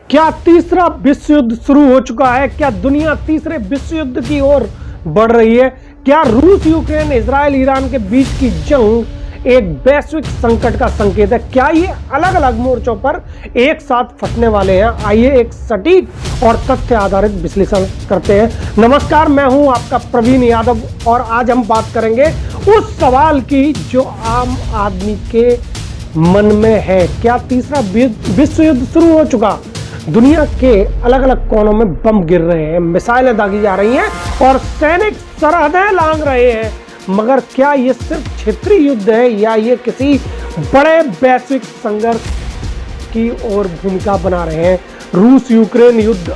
क्या तीसरा विश्व युद्ध शुरू हो चुका है? क्या दुनिया तीसरे विश्व युद्ध की ओर बढ़ रही है? क्या रूस, यूक्रेन, इजराइल, ईरान के बीच की जंग एक वैश्विक संकट का संकेत है? क्या ये अलग अलग मोर्चों पर एक साथ फंसने वाले हैं? आइए एक सटीक और तथ्य आधारित विश्लेषण करते हैं। नमस्कार, मैं हूं आपका प्रवीण यादव और आज हम बात करेंगे उस सवाल की जो आम आदमी के मन में है। क्या तीसरा विश्व युद्ध शुरू हो चुका? दुनिया के अलग अलग कोनों में बम गिर रहे हैं, मिसाइलें दागी जा रही हैं और सैनिक सरहदें लांघ रहे हैं। मगर क्या ये सिर्फ क्षेत्रीय युद्ध है या ये किसी बड़े वैश्विक संघर्ष की ओर भूमिका बना रहे हैं? रूस यूक्रेन युद्ध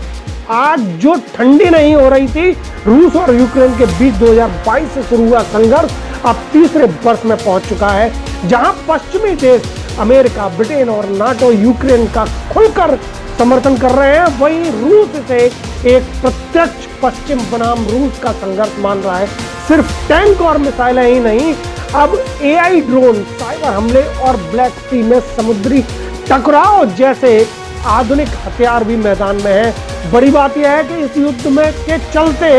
आज जो ठंडी नहीं हो रही थी, रूस और यूक्रेन के बीच 2022 से शुरू हुआ संघर्ष अब तीसरे वर्ष में पहुंच चुका है, जहां पश्चिमी देश अमेरिका, ब्रिटेन और नाटो यूक्रेन का खुलकर समर्थन कर रहे हैं। वहीं रूस से एक प्रत्यक्ष पश्चिम बनाम रूस का संघर्ष मान रहा है। सिर्फ टैंक और मिसाइलें ही नहीं, अब एआई ड्रोन, साइबर हमले और ब्लैक सी में समुद्री टकराव जैसे आधुनिक हथियार भी मैदान में है। बड़ी बात यह है कि इस युद्ध में के चलते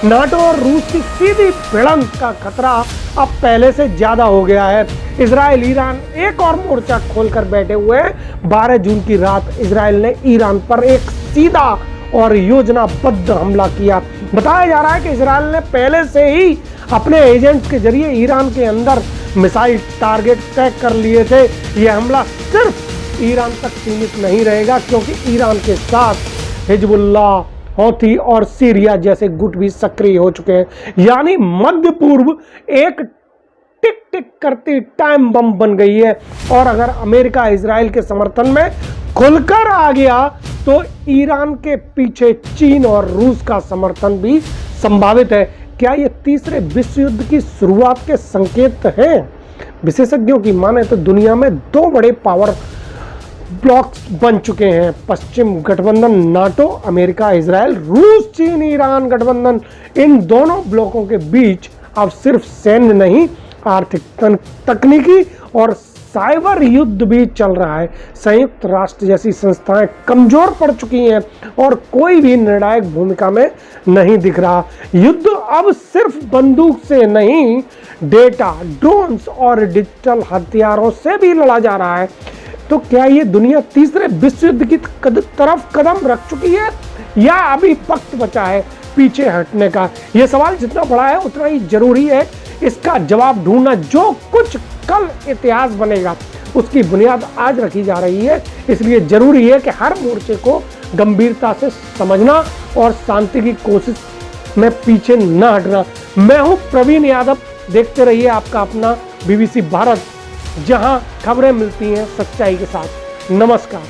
नाटो और रूस की सीधी भिड़ंत का खतरा अब पहले से ज्यादा हो गया है। इजराइल ईरान एक और मोर्चा खोलकर बैठे हुए हैं। 12 जून की रात इजराइल ने ईरान पर एक सीधा और योजनाबद्ध हमला किया। बताया जा रहा है कि इजराइल ने पहले से ही अपने एजेंट्स के जरिए ईरान के अंदर मिसाइल टारगेट तय कर लिए थे। यह हमला सिर्फ ईरान तक सीमित नहीं रहेगा, क्योंकि ईरान के साथ हिजबुल्लाह, हौथी और सीरिया जैसे गुट भी सक्रिय हो चुके हैं। यानी मध्य पूर्व एक टिक टिक करती टाइम बम बन गई है। और अगर अमेरिका इजराइल के समर्थन में खुलकर आ गया तो ईरान के पीछे चीन और रूस का समर्थन भी संभावित है। क्या ये तीसरे विश्व युद्ध की शुरुआत के संकेत हैं? विशेषज्ञों की माने तो दुनिया में दो बड़े पावर ब्लॉक्स बन चुके हैं। पश्चिम गठबंधन नाटो, अमेरिका, इजराइल, रूस, चीन, ईरान गठबंधन। इन दोनों ब्लॉकों के बीच अब सिर्फ सैन्य नहीं, आर्थिक, तकनीकी और साइबर युद्ध भी चल रहा है। संयुक्त राष्ट्र जैसी संस्थाएं कमजोर पड़ चुकी हैं और कोई भी निर्णायक भूमिका में नहीं दिख रहा। युद्ध अब सिर्फ बंदूक से नहीं, डेटा, ड्रोन्स और डिजिटल हथियारों से भी लड़ा जा रहा है। तो क्या ये दुनिया तीसरे विश्व युद्ध की तरफ कदम रख चुकी है या अभी वक्त बचा है पीछे हटने का? यह सवाल जितना बड़ा है उतना ही जरूरी है इसका जवाब ढूंढना। जो कुछ कल इतिहास बनेगा उसकी बुनियाद आज रखी जा रही है। इसलिए जरूरी है कि हर मोर्चे को गंभीरता से समझना और शांति की कोशिश में पीछे न हटना। मैं हूं प्रवीण यादव, देखते रहिए आपका अपना BBC भारत, जहां खबरें मिलती हैं सच्चाई के साथ। नमस्कार।